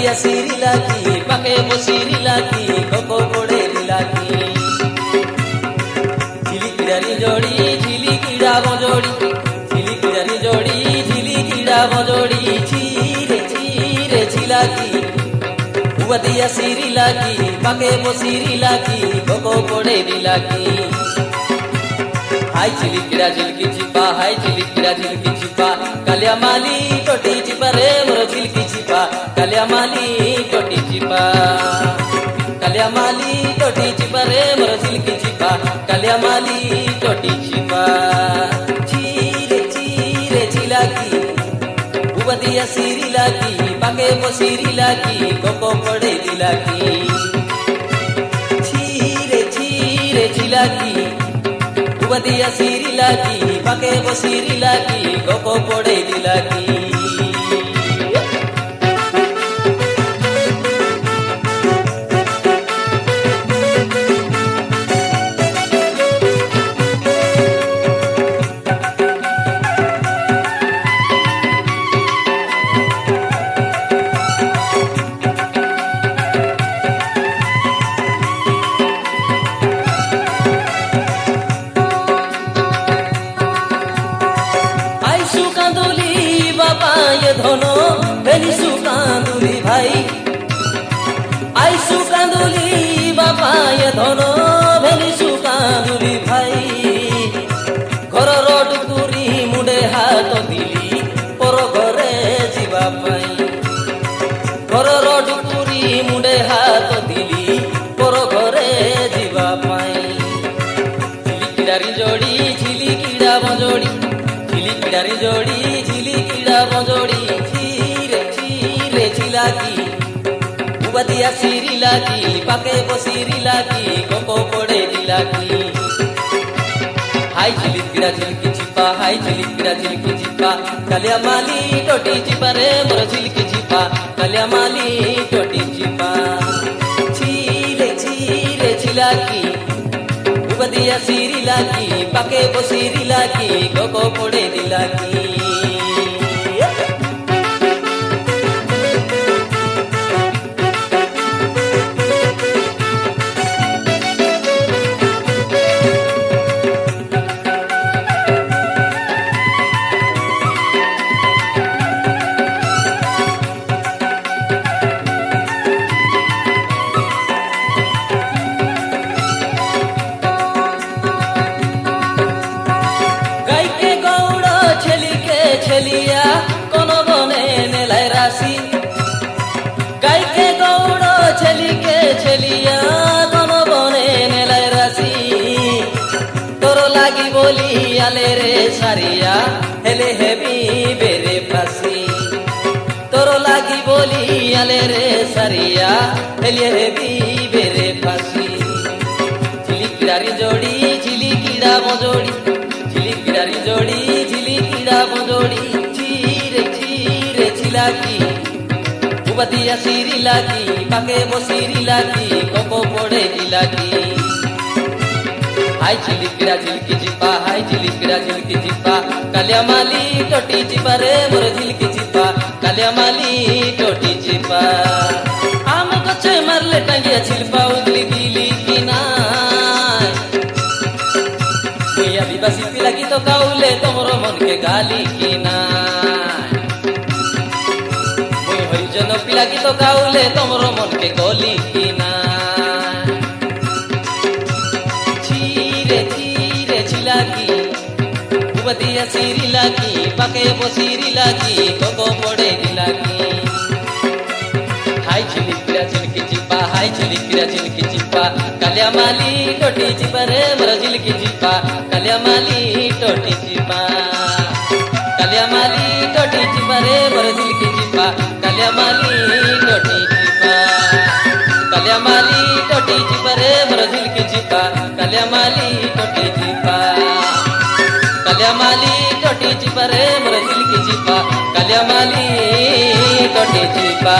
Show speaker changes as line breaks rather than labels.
Ubadiya siri lagi, pakai bosiri lagi, koko koderi lagi. Jili kidari jodi, jili kida bojodi, jili kidari jodi, jili kida bojodi. Chire chilagi, ubadiya siri lagi, pakai bosiri lagi, koko koderi lagi. Hai jili kida jilki chipa, hai jili kida jilki chipa, kalya mali toti chipa re moro jilki chipa, kalya mali toti chipa, kalya mali toti chipa re moro jilki chipa, kalya mali toti chipa. Chire chilagi, ubadiya siri lagi, pakai bosiri lagi, koko koderi lagi. Chire chilagi, ubadiya siri lagi, pakai bosiri lagi, koko koderi lagi. ये धोनो भेली सुकांदुली भाई आई सुकांदुली बापा ये धोनो भेली सुकांदुली भाई घर road कुरी मुंडे हाथ दिली पर घरे जीवा पाई घर रोड कुरी मुंडे हाथ दिली पर घरे जीवा पाई झिली किडारी जोड़ी झिली किडा बजोड़ी झिली किडारी जोड़ी झिली किडा बजोड़ी chire chilagi ubadiya siri lagi pakai bosiri lagi koko koderi lagi. Hai jilik kida jilki chipa, hai jilik kida jilki chipa, kalya mali toti chipa re moro jilki chipa, kalya mali toti chipa. Chire chilagi ubadiya siri lagi pakai bosiri lagi koko koderi lagi. छलिया कोनो बने नेलाई राशि गाय के गौड़ छली के छलिया कोनो बने नेलाई राशि तोर लागी बोली आले रे सारिया हेले हेबी बेरे फासी तोर लागी बोली आले रे सारिया हेले हेबी बेरे फासी झिली किडारी जोड़ी झिली किडा बजोड़ी झिली किडारी जोड़ी झिली किडा बजोड़ी chire chilagi ubadiya siri lagi pakai bosiri lagi koko koderi lagi. Hai jili kida jilki chipa, hai jili kida jilki chipa, kalya mali toti chipa re moro jilki chipa, kalya mali toti chipa. Am koche marle tangiya chilpa ugli gili kinai muya bibasi pilagi to kaule tomoro mon ke gali kinai muy horijono pilagi to kaule tomoro mon ke goli kinai. Chire chilagi ubadiya siri lagi pakai bosiri lagi koko koderi lagi. Hai jili kida jilki chipa, hai jili kida jilki chipa, kalya mali toti chipa re moro jilki chipa, kalya mali toti chipa, kalya mali toti chipa re moro jilki chipa, kalya mali toti chipa, kalya mali toti chipa re moro jilki chipa, kalya mali toti chipa, kalya mali toti chipa re moro jilki chipa, kalya mali toti chipa.